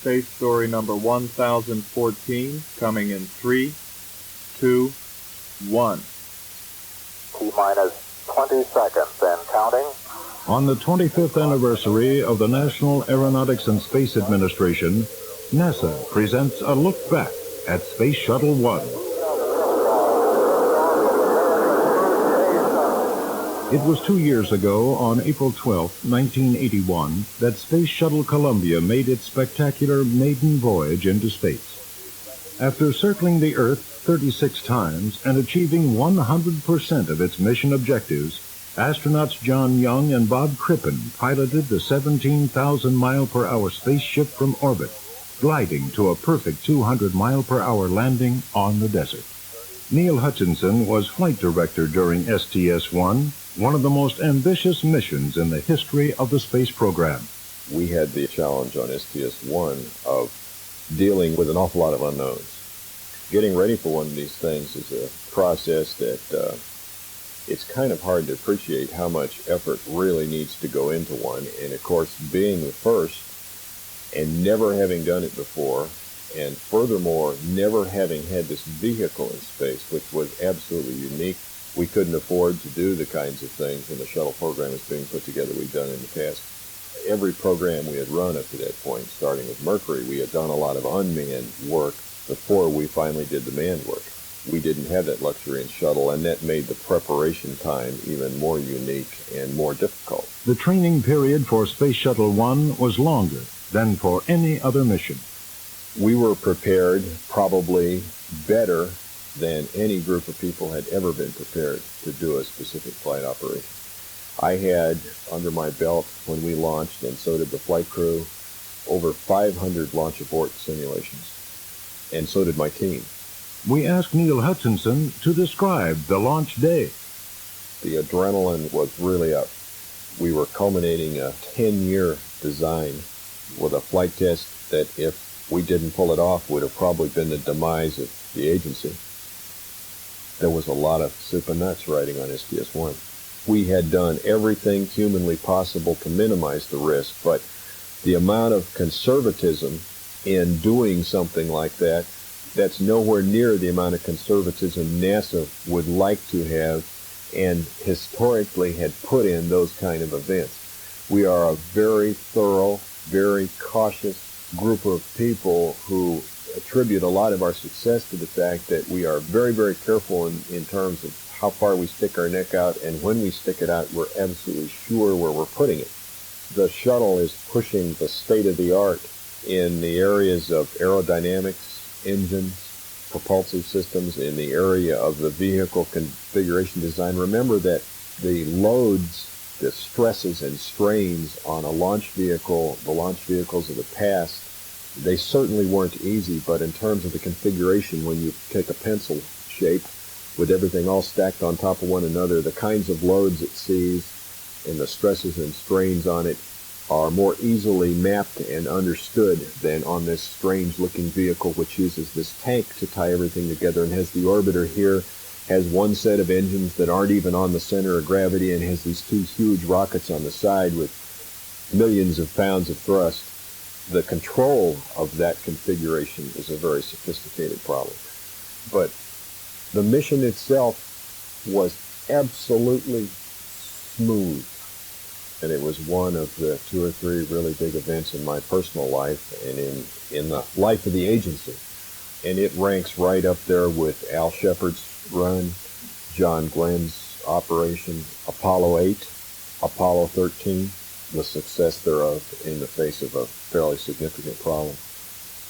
Space story number 1014, coming in 3, 2, 1. T-minus 20 seconds and counting. On the 25th anniversary of the National Aeronautics and Space Administration, NASA presents a look back at Space Shuttle 1. It was 2 years ago, on April 12, 1981, that Space Shuttle Columbia made its spectacular maiden voyage into space. After circling the Earth 36 times and achieving 100% of its mission objectives, astronauts John Young and Bob Crippen piloted the 17,000-mile-per-hour spaceship from orbit, gliding to a perfect 200-mile-per-hour landing on the desert. Neil Hutchinson was flight director during STS-1, one of the most ambitious missions in the history of the space program. We had the challenge on STS-1 of dealing with an awful lot of unknowns. Getting ready for one of these things is a process that it's kind of hard to appreciate how much effort really needs to go into one. And of course, being the first and never having done it before, and furthermore, never having had this vehicle in space, which was absolutely unique. We couldn't afford to do the kinds of things when the shuttle program was being put together we'd done in the past. Every program we had run up to that point, starting with Mercury, we had done a lot of unmanned work before we finally did the manned work. We didn't have that luxury in shuttle, and that made the preparation time even more unique and more difficult. The training period for Space Shuttle 1 was longer than for any other mission. We were prepared probably better than any group of people had ever been prepared to do a specific flight operation. I had under my belt when we launched, and so did the flight crew, over 500 launch abort simulations, and so did my team. We asked Neil Hutchinson to describe the launch day. The adrenaline was really up. We were culminating a 10-year design with a flight test that, if we didn't pull it off, would have probably been the demise of the agency. There was a lot of soup and nuts riding on STS-1. We had done everything humanly possible to minimize the risk, but the amount of conservatism in doing something like that, that's nowhere near the amount of conservatism NASA would like to have and historically had put in those kind of events. We are a very thorough, very cautious group of people who attribute a lot of our success to the fact that we are very, very careful in terms of how far we stick our neck out, and when we stick it out, we're absolutely sure where we're putting it. The shuttle is pushing the state-of-the-art in the areas of aerodynamics, engines, propulsive systems, in the area of the vehicle configuration design. Remember that the loads, the stresses and strains on a launch vehicle, the launch vehicles of the past, they certainly weren't easy, but in terms of the configuration, when you take a pencil shape with everything all stacked on top of one another, the kinds of loads it sees and the stresses and strains on it are more easily mapped and understood than on this strange-looking vehicle, which uses this tank to tie everything together and has the orbiter here, has one set of engines that aren't even on the center of gravity, and has these two huge rockets on the side with millions of pounds of thrust. The control of that configuration is a very sophisticated problem. But the mission itself was absolutely smooth. And it was one of the 2 or 3 really big events in my personal life and in the life of the agency. And it ranks right up there with Al Shepard's run, John Glenn's operation, Apollo 8, Apollo 13, the success thereof in the face of a fairly significant problem.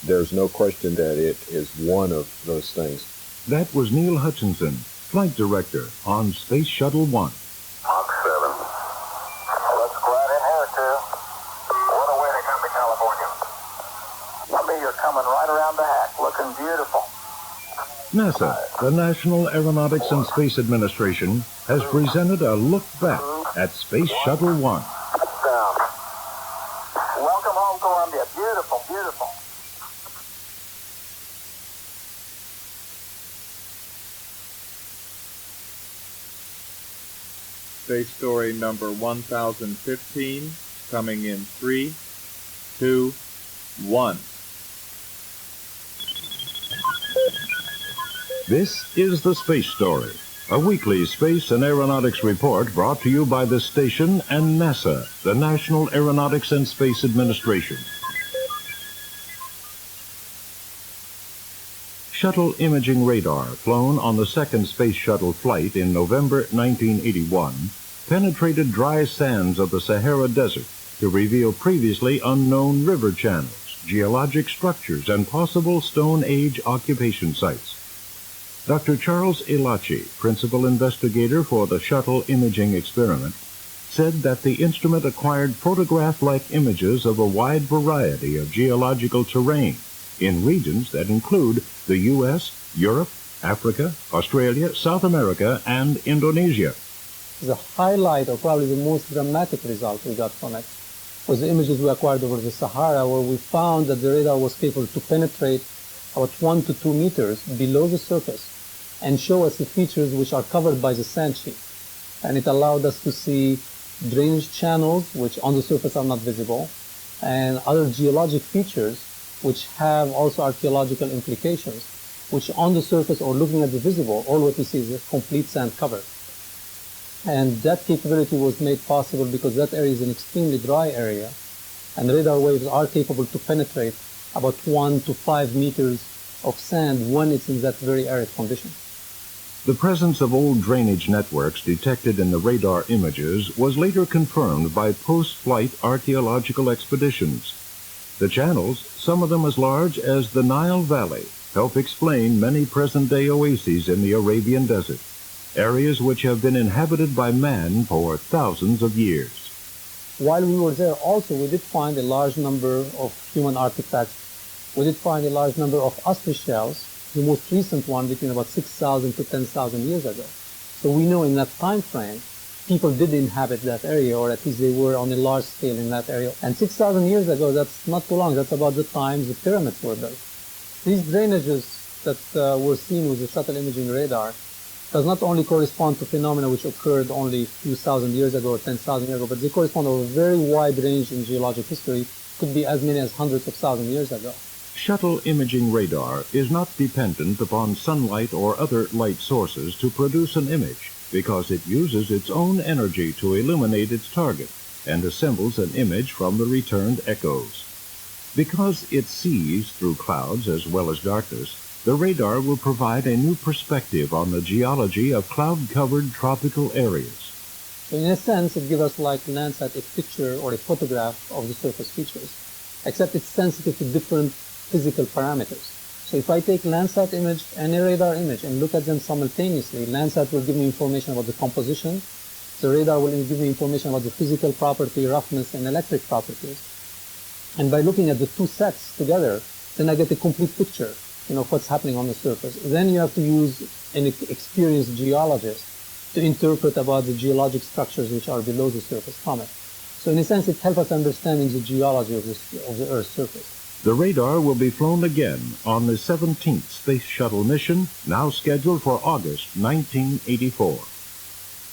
There's no question that it is one of those things. That was Neil Hutchinson, flight director on Space Shuttle 1. Mach 7. Let's glide in here, too. What a way to come to California. Lumby, you're coming right around the hack, looking beautiful. NASA, the National Aeronautics and Space Administration, has presented a look back at Space Shuttle 1. Down. Welcome home, Columbia. Beautiful, beautiful. Space story number 1015, coming in 3, 2, 1. This is the Space Story, a weekly space and aeronautics report brought to you by this station and NASA, the National Aeronautics and Space Administration. Shuttle imaging radar, flown on the second Space Shuttle flight in November 1981, penetrated dry sands of the Sahara Desert to reveal previously unknown river channels, geologic structures, and possible Stone Age occupation sites. Dr. Charles Elachi, principal investigator for the shuttle imaging experiment, said that the instrument acquired photograph-like images of a wide variety of geological terrain in regions that include the U.S., Europe, Africa, Australia, South America, and Indonesia. The highlight, or probably the most dramatic result we got from it, was the images we acquired over the Sahara, where we found that the radar was capable to penetrate about 1 to 2 meters below the surface and show us the features which are covered by the sand sheet. And it allowed us to see drainage channels, which on the surface are not visible, and other geologic features which have also archaeological implications, which on the surface or looking at the visible, all what we see is a complete sand cover. And that capability was made possible because that area is an extremely dry area, and radar waves are capable to penetrate about 1 to 5 meters of sand when it's in that very arid condition. The presence of old drainage networks detected in the radar images was later confirmed by post-flight archaeological expeditions. The channels, some of them as large as the Nile Valley, help explain many present-day oases in the Arabian Desert, areas which have been inhabited by man for thousands of years. While we were there also, we did find a large number of human artifacts. We did find a large number of ostrich shells, the most recent one between about 6,000 to 10,000 years ago. So we know in that time frame, people did inhabit that area, or at least they were on a large scale in that area. And 6,000 years ago, that's not too long. That's about the time the pyramids were built. These drainages that were seen with the shuttle imaging radar does not only correspond to phenomena which occurred only a few thousand years ago or 10,000 years ago, but they correspond over a very wide range in geologic history, could be as many as hundreds of thousands of years ago. Shuttle imaging radar is not dependent upon sunlight or other light sources to produce an image, because it uses its own energy to illuminate its target and assembles an image from the returned echoes. Because it sees through clouds as well as darkness, the radar will provide a new perspective on the geology of cloud-covered tropical areas. So in a sense, it gives us like Landsat a picture or a photograph of the surface features, except it's sensitive to different physical parameters. So if I take Landsat image and a radar image and look at them simultaneously, Landsat will give me information about the composition, the radar will give me information about the physical property, roughness, and electric properties. And by looking at the two sets together, then I get a complete picture, of what's happening on the surface. Then you have to use an experienced geologist to interpret about the geologic structures which are below the surface from it. So in a sense, it helps us understanding the geology of the Earth's surface. The radar will be flown again on the 17th Space Shuttle mission, now scheduled for August 1984.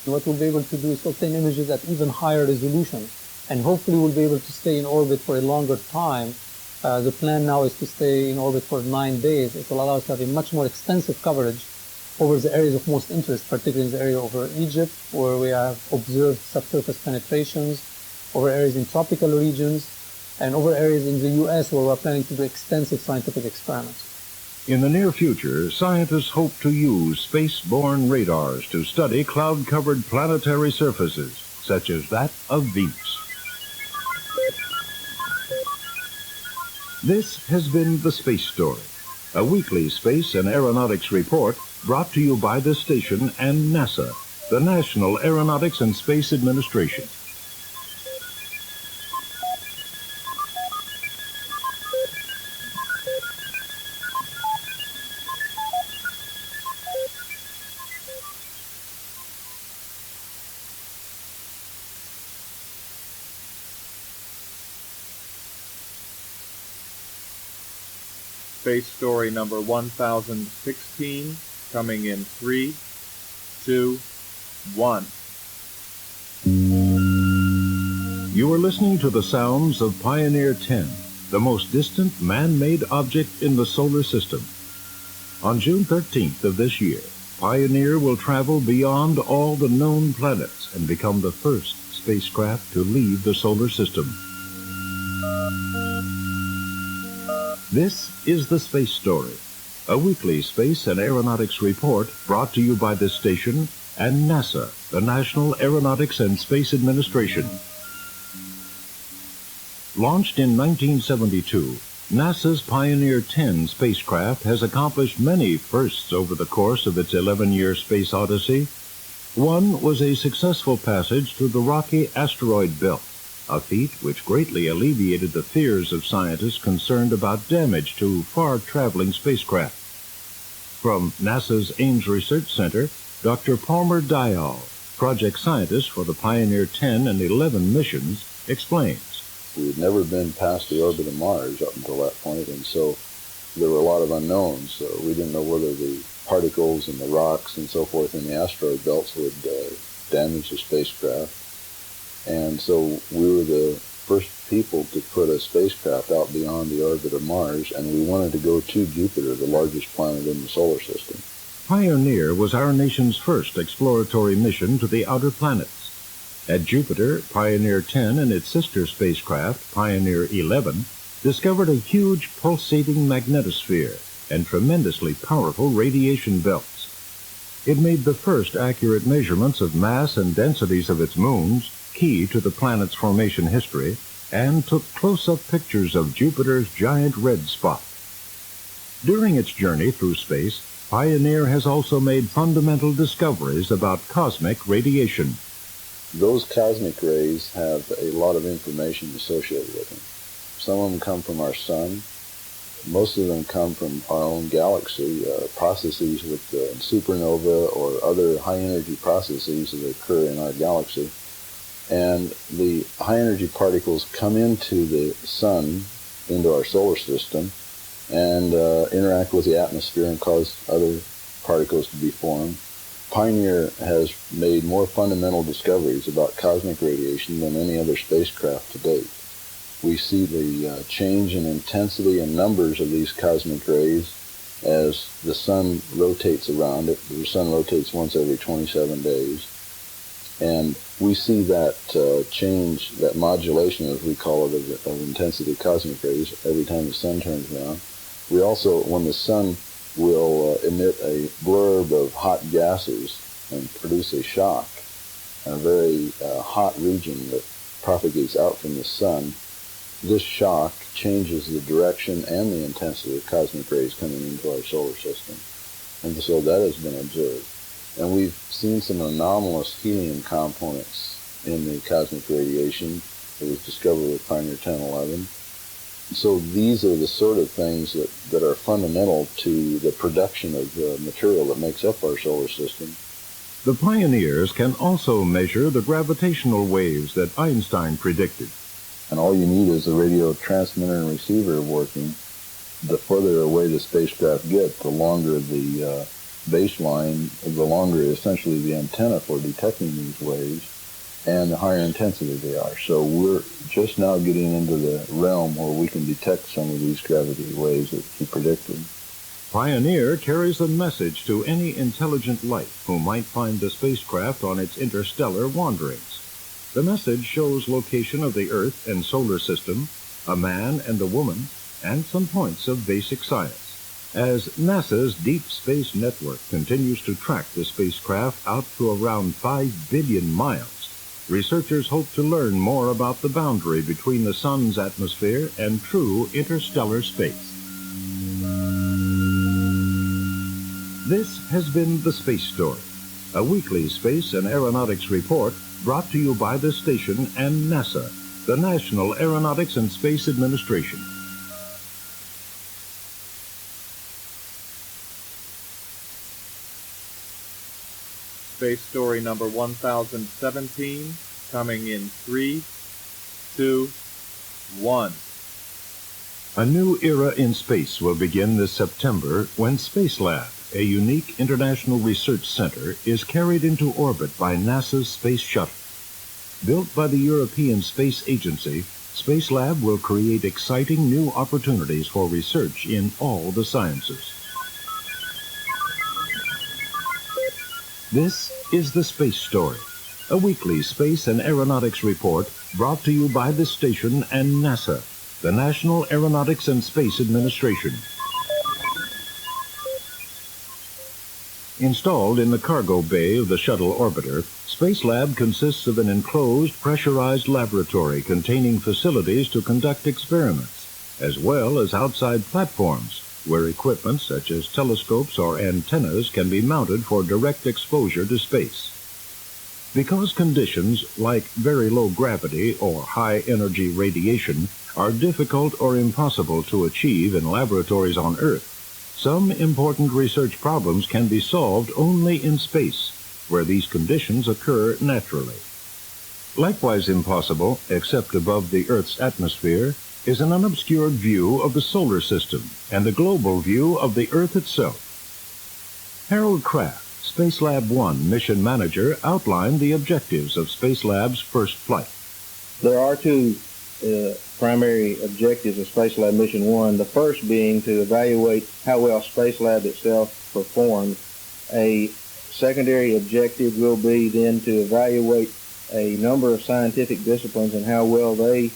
What we'll be able to do is obtain images at even higher resolution, and hopefully we'll be able to stay in orbit for a longer time. The plan now is to stay in orbit for 9 days. It will allow us to have a much more extensive coverage over the areas of most interest, particularly in the area over Egypt, where we have observed subsurface penetrations, over areas in tropical regions, and over areas in the U.S. where we're planning to do extensive scientific experiments. In the near future, scientists hope to use space-borne radars to study cloud-covered planetary surfaces, such as that of Venus. This has been The Space Story, a weekly space and aeronautics report brought to you by this station and NASA, the National Aeronautics and Space Administration. Space Story number 1016, coming in 3, 2, 1. You are listening to the sounds of Pioneer 10, the most distant man-made object in the solar system. On June 13th of this year, Pioneer will travel beyond all the known planets and become the first spacecraft to leave the solar system. This is the Space Story, a weekly space and aeronautics report brought to you by this station and NASA, the National Aeronautics and Space Administration. Launched in 1972, NASA's Pioneer 10 spacecraft has accomplished many firsts over the course of its 11-year space odyssey. One was a successful passage through the rocky asteroid belt, a feat which greatly alleviated the fears of scientists concerned about damage to far-traveling spacecraft. From NASA's Ames Research Center, Dr. Palmer Dial, project scientist for the Pioneer 10 and 11 missions, explains. We had never been past the orbit of Mars up until that point, and so there were a lot of unknowns. So we didn't know whether the particles and the rocks and so forth in the asteroid belts would damage the spacecraft. And so we were the first people to put a spacecraft out beyond the orbit of Mars, and we wanted to go to Jupiter, the largest planet in the solar system. Pioneer was our nation's first exploratory mission to the outer planets. At Jupiter, Pioneer 10 and its sister spacecraft, Pioneer 11, discovered a huge pulsating magnetosphere and tremendously powerful radiation belts. It made the first accurate measurements of mass and densities of its moons, key to the planet's formation history, and took close-up pictures of Jupiter's giant red spot. During its journey through space, Pioneer has also made fundamental discoveries about cosmic radiation. Those cosmic rays have a lot of information associated with them. Some of them come from our sun. Most of them come from our own galaxy, processes with supernova or other high-energy processes that occur in our galaxy. And the high-energy particles come into the sun, into our solar system, and interact with the atmosphere and cause other particles to be formed. Pioneer has made more fundamental discoveries about cosmic radiation than any other spacecraft to date. We see the change in intensity and numbers of these cosmic rays as the sun rotates around it. The sun rotates once every 27 days. And we see that change, that modulation, as we call it, of intensity of cosmic rays every time the sun turns around. We also, when the sun will emit a blurb of hot gases and produce a shock, a very hot region that propagates out from the sun. This shock changes the direction and the intensity of cosmic rays coming into our solar system. And so that has been observed. And we've seen some anomalous helium components in the cosmic radiation that was discovered with Pioneer 10-11. So these are the sort of things that are fundamental to the production of the material that makes up our solar system. The Pioneers can also measure the gravitational waves that Einstein predicted. And all you need is the radio transmitter and receiver working. The further away the spacecraft gets, the longer the baseline, the longer essentially the antenna for detecting these waves, and the higher intensity they are. So we're just now getting into the realm where we can detect some of these gravity waves that he predicted. Pioneer carries a message to any intelligent life who might find the spacecraft on its interstellar wanderings. The message shows location of the Earth and solar system, a man and a woman, and some points of basic science. As NASA's Deep Space Network continues to track the spacecraft out to around 5 billion miles, researchers hope to learn more about the boundary between the Sun's atmosphere and true interstellar space. This has been The Space Story, a weekly space and aeronautics report brought to you by this station and NASA, the National Aeronautics and Space Administration. Space Story number 1017, coming in 3, 2, 1. A new era in space will begin this September when Spacelab, a unique international research center, is carried into orbit by NASA's Space Shuttle. Built by the European Space Agency, Spacelab will create exciting new opportunities for research in all the sciences. This is the Space Story, a weekly space and aeronautics report brought to you by this station and NASA, the National Aeronautics and Space Administration. Installed in the cargo bay of the shuttle orbiter, Spacelab consists of an enclosed, pressurized laboratory containing facilities to conduct experiments, as well as outside platforms, where equipment such as telescopes or antennas can be mounted for direct exposure to space. Because conditions like very low gravity or high-energy radiation are difficult or impossible to achieve in laboratories on Earth, some important research problems can be solved only in space, where these conditions occur naturally. Likewise impossible, except above the Earth's atmosphere, is an unobscured view of the solar system and a global view of the Earth itself. Harold Kraft, Spacelab 1 mission manager, outlined the objectives of Spacelab's first flight. There are two primary objectives of Spacelab Mission 1, the first being to evaluate how well Spacelab itself performed. A secondary objective will be then to evaluate a number of scientific disciplines and how well they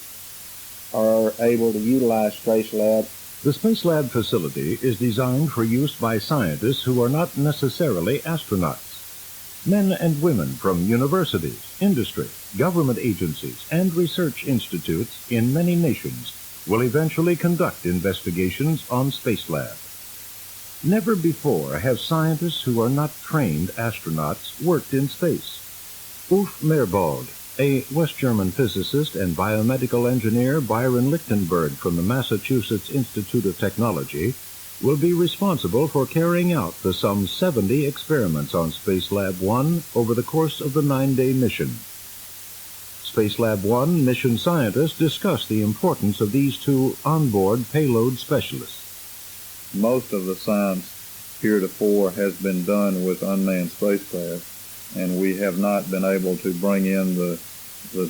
are able to utilize Spacelab. The Spacelab facility is designed for use by scientists who are not necessarily astronauts. Men and women from universities, industry, government agencies, and research institutes in many nations will eventually conduct investigations on Spacelab. Never before have scientists who are not trained astronauts worked in space. Ulf Merbold, a West German physicist, and biomedical engineer Byron Lichtenberg from the Massachusetts Institute of Technology will be responsible for carrying out the some 70 experiments on Spacelab 1 over the course of the 9-day mission. Spacelab 1 mission scientists discuss the importance of these two onboard payload specialists. Most of the science heretofore has been done with unmanned spacecraft, and we have not been able to bring in the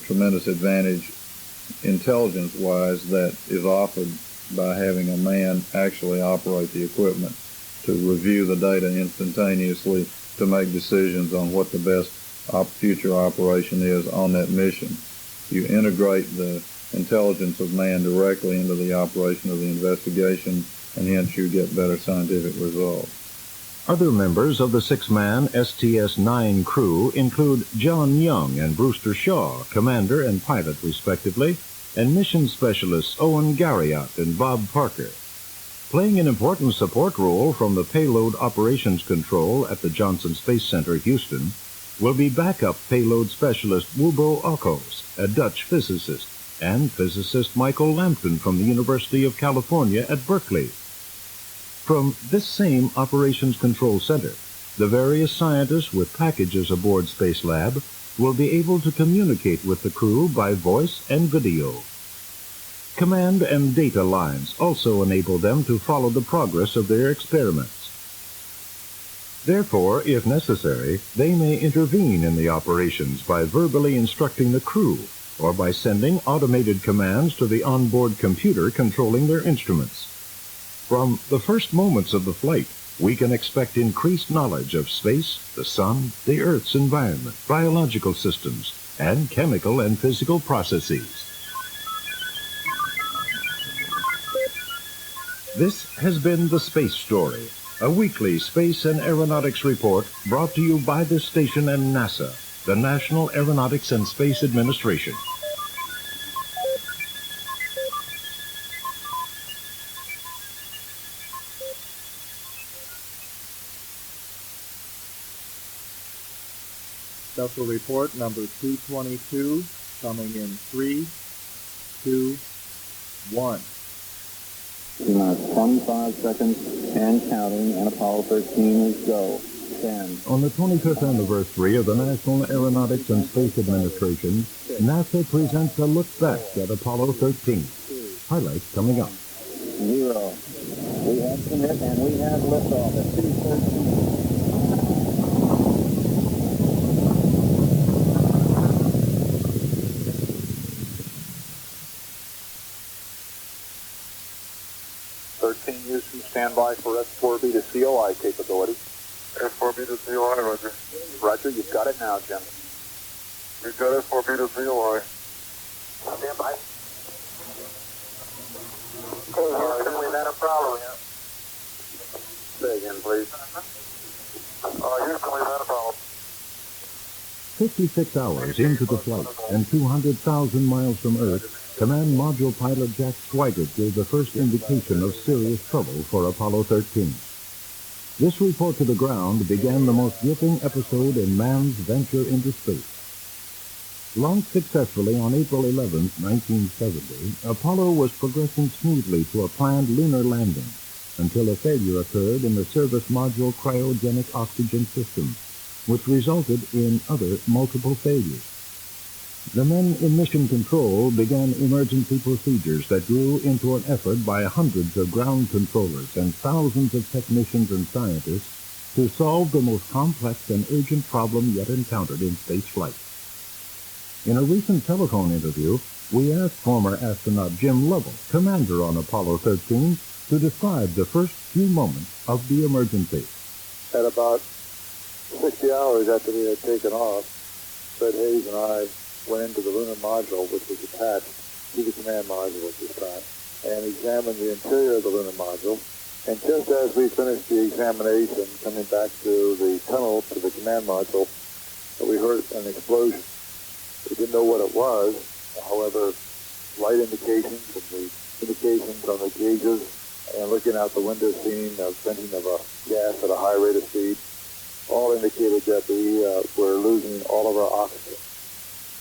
tremendous advantage intelligence-wise that is offered by having a man actually operate the equipment, to review the data instantaneously, to make decisions on what the best future operation is on that mission. You integrate the intelligence of man directly into the operation of the investigation, and hence you get better scientific results. Other members of the 6-man STS-9 crew include John Young and Brewster Shaw, commander and pilot respectively, and mission specialists Owen Garriott and Bob Parker. Playing an important support role from the Payload Operations Control at the Johnson Space Center, Houston, will be backup payload specialist Wubo Ockos, a Dutch physicist, and physicist Michael Lampton from the University of California at Berkeley. From this same Operations Control Center, the various scientists with packages aboard Spacelab will be able to communicate with the crew by voice and video. Command and data lines also enable them to follow the progress of their experiments. Therefore, if necessary, they may intervene in the operations by verbally instructing the crew or by sending automated commands to the onboard computer controlling their instruments. From the first moments of the flight, we can expect increased knowledge of space, the sun, the Earth's environment, biological systems, and chemical and physical processes. This has been The Space Story, a weekly space and aeronautics report brought to you by this station and NASA, the National Aeronautics and Space Administration. Special report number 222, coming in 3, 2, 1. 25 seconds and counting, and Apollo 13 is go. 10. On the 25th anniversary of the National Aeronautics and Space Administration, NASA presents a look back at Apollo 13. Highlights coming up. 0. We have commit and we have liftoff at 2:13. Standby for S4B to COI capability. S4B to COI, Roger. Roger, you've got it now, Jim. We've got S4B to COI. Stand by. Okay, Houston, we've had a problem here. Say again, please. Houston, we've had a problem. 56 hours into the flight and 200,000 miles from Earth, Command Module pilot Jack Swigert gave the first indication of serious trouble for Apollo 13. This report to the ground began the most gripping episode in man's venture into space. Launched successfully on April 11, 1970, Apollo was progressing smoothly to a planned lunar landing until a failure occurred in the service module cryogenic oxygen system, which resulted in other multiple failures. The men in mission control began emergency procedures that grew into an effort by hundreds of ground controllers and thousands of technicians and scientists to solve the most complex and urgent problem yet encountered in spaceflight. In a recent telephone interview, we asked former astronaut Jim Lovell, commander on Apollo 13, to describe the first few moments of the emergency. At about 60 hours after we had taken off, Fred Hayes and I went into the lunar module, which was attached to the command module at this time, and examined the interior of the lunar module. And just as we finished the examination, coming back to the tunnel to the command module, we heard an explosion. We didn't know what it was. However, light indications and the indications on the gauges and looking out the window, seeing a venting of a gas at a high rate of speed, all indicated that we were losing all of our oxygen.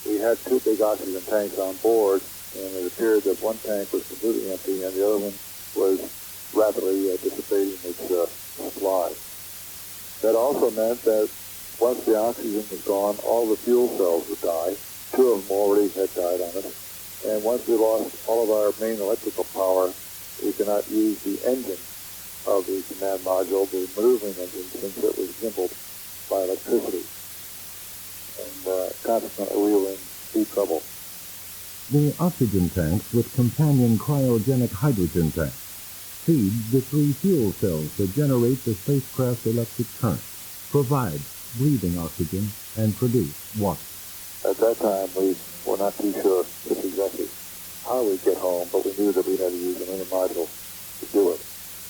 We had two big oxygen tanks on board, and it appeared that one tank was completely empty and the other one was rapidly dissipating its supply. That also meant that once the oxygen was gone, all the fuel cells would die. Two of them already had died on us. And once we lost all of our main electrical power, we could not use the engine of the command module, the maneuvering engine, since it was gimbaled by electricity. And consequently, we were in deep trouble. The oxygen tanks with companion cryogenic hydrogen tanks feed the three fuel cells that generate the spacecraft's electric current, provide breathing oxygen, and produce water. At that time, we were not too sure just exactly how we'd get home, but we knew that we had to use an lunar module to do it.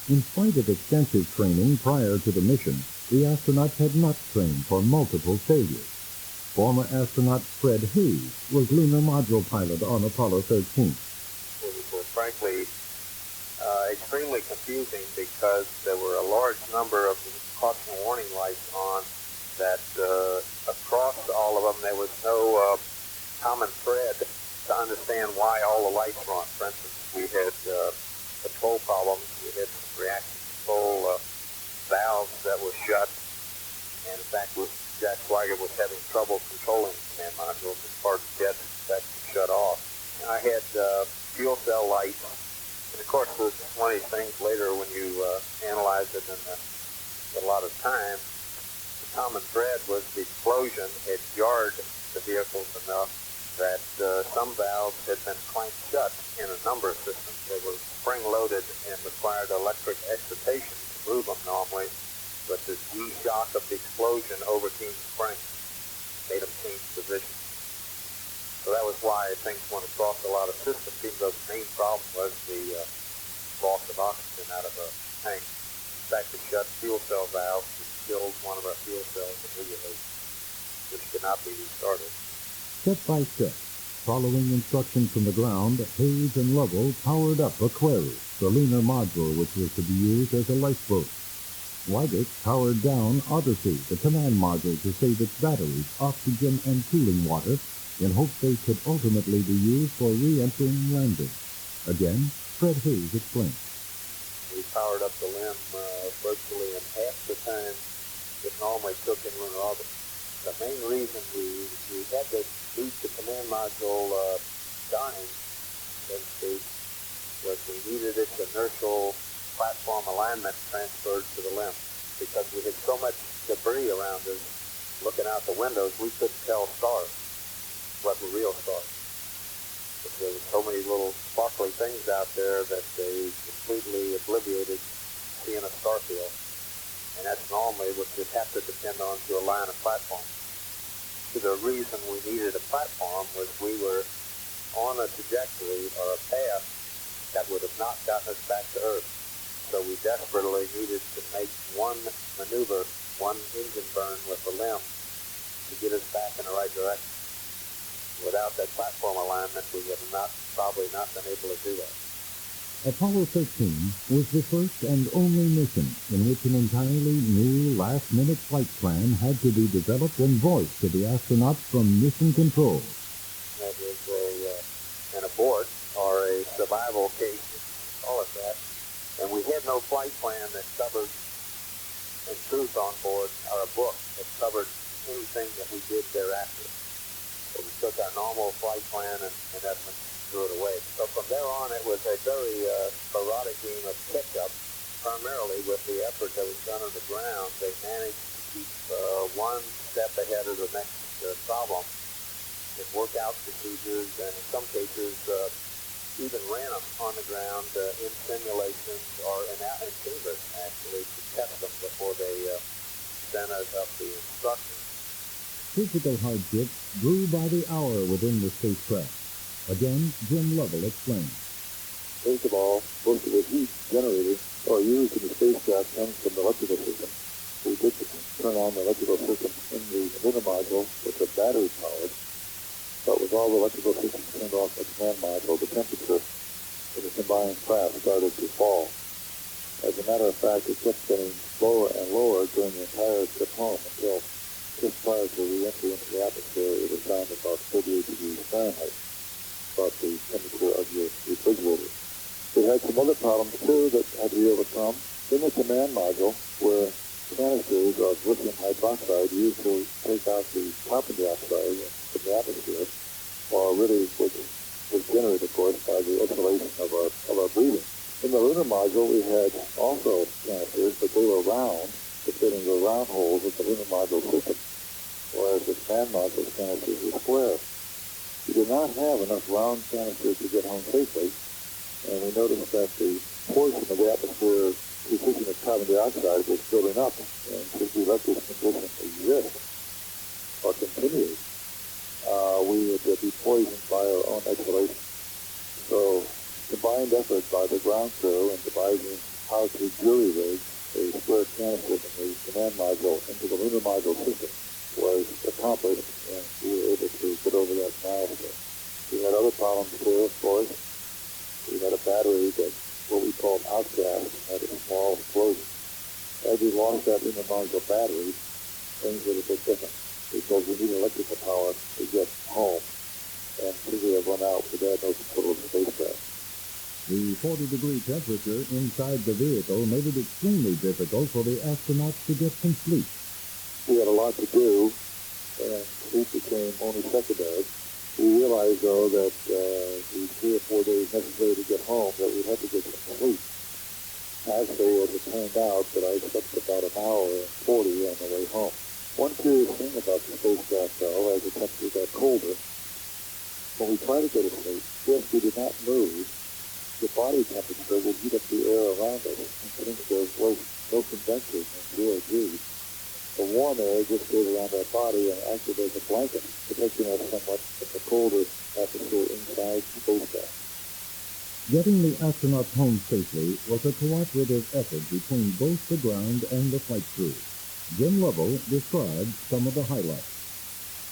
In spite of extensive training prior to the mission, the astronauts had not trained for multiple failures. Former astronaut Fred Hayes was lunar module pilot on Apollo 13. It was frankly extremely confusing because there were a large number of caution warning lights on that across all of them there was no common thread to understand why all the lights were on. For instance, we had control problems. We had reaction control valves that were shut, and in fact Jack Swigert was having trouble controlling the command module as part of the jet that shut off. And I had fuel cell lights, and of course it's one of these things later when you analyze it in a lot of time. The common thread was the explosion had jarred the vehicles enough that some valves had been clamped shut in a number of systems. They were spring-loaded and required electric excitation to move them normally, but the G-shock of the explosion overcame the spring, made them change position. So that was why things went across a lot of systems, even though the main problem was the loss of oxygen out of a tank. In fact, the shut fuel cell valve killed one of our fuel cells immediately, which could not be restarted. Step by step, following instructions from the ground, Hayes and Lovell powered up Aquarius, the lunar module which was to be used as a lifeboat. Swigert powered down Odyssey, the command module, to save its batteries, oxygen, and cooling water in hopes they could ultimately be used for re-entering and landing. Again, Fred Hayes explained. We powered up the LEM virtually in half the time it normally took in lunar orbit. The main reason we had to keep the command module dying, so to speak, was we needed its inertial platform alignment transferred to the LEM. Because we had so much debris around us, looking out the windows, we couldn't tell stars, what were real stars. But there were so many little sparkly things out there that they completely obliterated seeing a star field. and that's normally what you'd have to depend on to align a platform. The reason we needed a platform was we were on a trajectory or a path that would have not gotten us back to Earth. So we desperately needed to make one maneuver, one engine burn with a limb to get us back in the right direction. Without that platform alignment, we would have probably not been able to do that. Apollo 13 was the first and only mission in which an entirely new last-minute flight plan had to be developed and voiced to the astronauts from mission control. That was an abort or a survival case, if you call it that. And we had no flight plan that covered, in truth, on board, or a book that covered anything that we did thereafter. So we took our normal flight plan and, in essence, threw it away. So from there on, it was a very sporadic game of catch-up, primarily with the effort that was done on the ground. They managed to keep one step ahead of the next problem and work out procedures, and in some cases, even ran them on the ground in simulations or in chambers, actually, to test them before they sent us up the instructions. Physical hardships grew by the hour within the spacecraft. Again, Jim Lovell explained. First of all, most of the heat generated or used in the spacecraft comes from the electrical system. We did turn on the electrical system in the lunar module with the battery powered, but with all the electrical systems turned off at the command module, the temperature in the combined craft started to fall. As a matter of fact, it kept getting lower and lower during the entire trip home until just prior to re-entry into the atmosphere, it was down to about 38 degrees Fahrenheit, about the temperature of your refrigerator. It had some other problems, too, that had to be overcome. In the command module, where canisters of lithium hydroxide used to take out the carbon dioxide from the atmosphere, or really which was generated, of course, by the exhalation of our breathing. In the lunar module, we had also canisters, but they were round, to fit into the round holes of the lunar module system, whereas the command module canisters were square. We did not have enough round canisters to get home safely, and we noticed that the portion of the atmosphere consisting of carbon dioxide was building up, and since we let this condition exist or continue, we would be poisoned by our own exhalation. So, combined effort by the ground crew in devising how to jury rig a square canister from the command module into the lunar module system was accomplished, and we were able to get over that milestone. We had other problems too, of course. We had a battery that what we called outcast had a small explosion. As we lost that lunar module battery, things were a bit different because we needed electrical power to get home, and since we had run out, we had no control of the spacecraft. The 40-degree temperature inside the vehicle made it extremely difficult for the astronauts to get some sleep. We had a lot to do, and sleep became only secondary. We realized, though, that the 3 or 4 days necessary to get home, that we'd have to get some sleep. Actually, as it turned out, that I slept about an hour and 40 on the way home. One curious thing about the spacecraft, though, as the temperature got colder, when we tried to go to sleep, if we did not move, the body temperature would heat up the air around us, and since there was no convection in 0 degrees, the warm air just stayed around our body and acted as a blanket, protecting us somewhat from the colder atmosphere inside the spacecraft. Getting the astronauts home safely was a cooperative effort between both the ground and the flight crew. Jim Lovell described some of the highlights.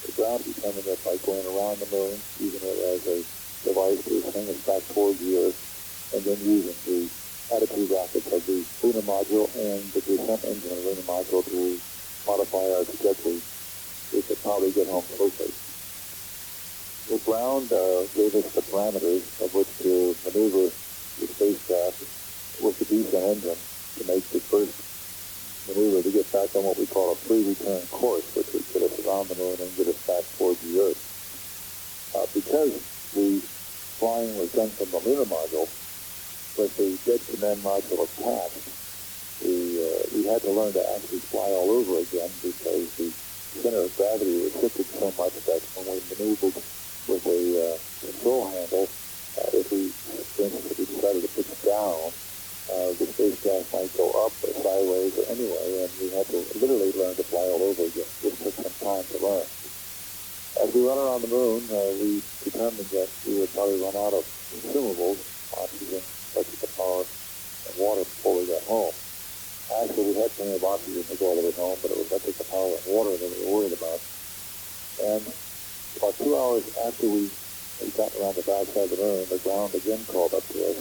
The ground determined that by going around the moon, using it as a device to swing us back towards the Earth, and then using the attitude rockets of the lunar module and the descent engine of the lunar module to modify our trajectory, we could probably get home safely. The ground gave us the parameters of which to maneuver the spacecraft with the descent engine to make the first maneuver to get back on what we call a pre-return course, which would get us around the moon and get us back towards the Earth. Because the flying was done from the lunar module, with the dead command module attached, we had to learn to actually fly all over again because the center of gravity was shifted so much that when we maneuvered with a control handle, if we decided to pitch down, the spacecraft might go up a sideways anyway, and we had to literally learn to fly all over again. It took some time to learn. As we went around the moon, we determined that we would probably run out of consumables, oxygen, electrical power, and water before we got home. Actually, we had plenty of oxygen to go all the way home, but it was electrical power and water that we were worried about. And about 2 hours after we got around the backside of the moon, the ground again called up to us,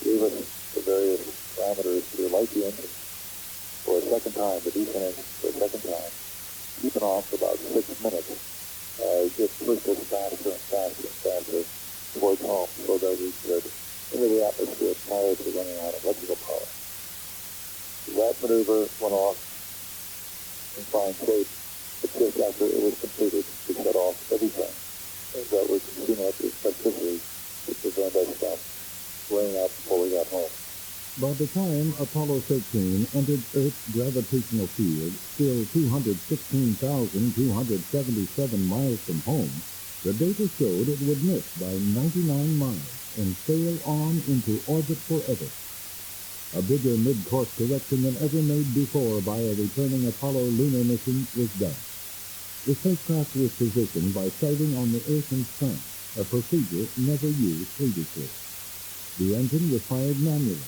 gave us the various parameters to light the engine for a second time, the descent engine for a second time, keep it on for about 6 minutes. Just pushed us faster and faster and faster towards home so that we could enter the atmosphere prior to running out of electrical power. That maneuver went off in fine shape, but just after it was completed, we shut off everything that was consuming electricity to prevent us from running out before we got home. By the time Apollo 13 entered Earth's gravitational field, still 216,277 miles from home, the data showed it would miss by 99 miles and sail on into orbit forever. A bigger mid-course correction than ever made before by a returning Apollo lunar mission was done. The spacecraft was positioned by sighting on the Earth and Sun, a procedure never used previously. The engine was fired manually.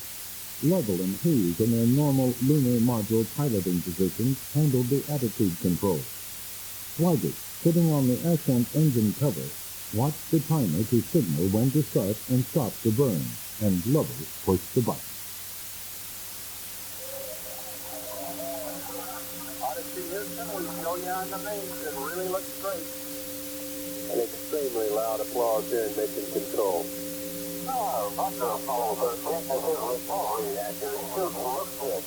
Lovell and Hayes, in their normal lunar module piloting positions, handled the attitude control. Swigert, sitting on the ascent engine cover, watched the timer to signal when to start and stop the burn, and Lovell pushed the button. Odyssey Houston, we show you on the base. It really looks great. An extremely loud applause here in Mission Control. Oh, Dr. Apollo 13, this is recovery, and your suit looks good.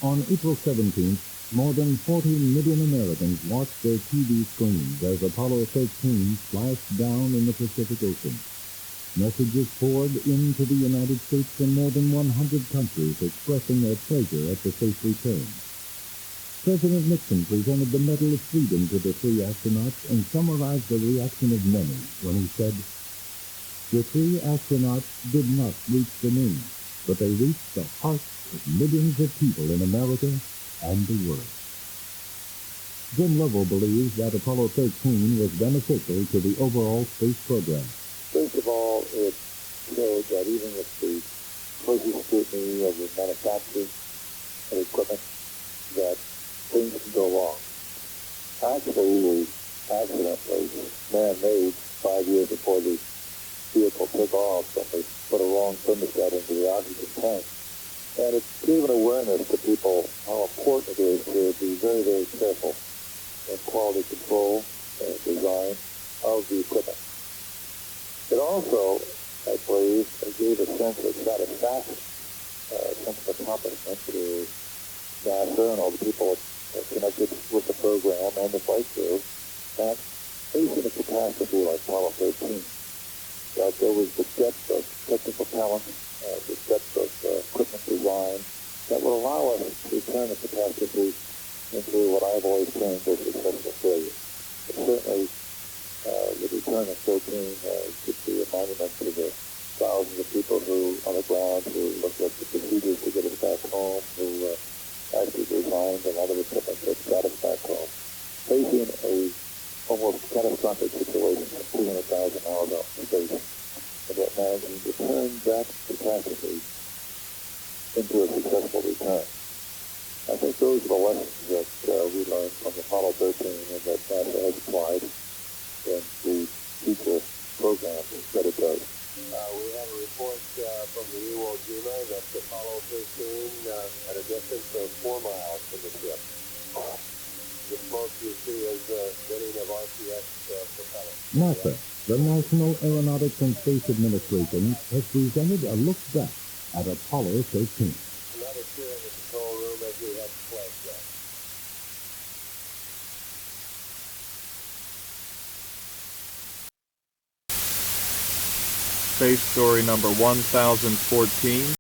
On April 17th, more than 40 million Americans watched their TV screens as Apollo 13 splashed down in the Pacific Ocean. Messages poured into the United States from more than 100 countries expressing their pleasure at the safe return. President Nixon presented the Medal of Freedom to the three astronauts and summarized the reaction of many when he said, "The three astronauts did not reach the moon, but they reached the hearts of millions of people in America and the world." Jim Lovell believes that Apollo 13 was beneficial to the overall space program. First of all, it showed that even with the closest scrutiny of the manufacturing of equipment, that things can go wrong. Actually, the accident was man-made 5 years before the vehicle took off, and they put a wrong thermostat into the oxygen tank. And it gave an awareness to people how important it is to be very, very careful in quality control and design of the equipment. It also, I believe, gave a sense of satisfaction, a sense of accomplishment to NASA and all the people connected with the program and the flight crew, that facing a catastrophe like Apollo 13, that there was the depth of technical talent, the depth of equipment design that would allow us to turn a catastrophe into what I've always termed a successful failure. But certainly, the return of 13 could be a monument to the thousands of people who, on the ground, who looked at the procedures to get us back home, who actually designed a lot of equipment that got us back home, facing a almost catastrophic situation from 200,000 miles out in space, and yet managing to turn that catastrophe into a successful return. I think those are the lessons that we learned from Apollo 13 and that NASA has applied in the future programs that it does. We have a report from the Iwo Jima that Apollo 13 at a distance of 4 miles from the ship. The smoke you see is burning of RCS propellants. NASA, the National Aeronautics and Space Administration, has presented a look back at Apollo 13. Let us here in the control room as we have the flashback. Space story number 1014.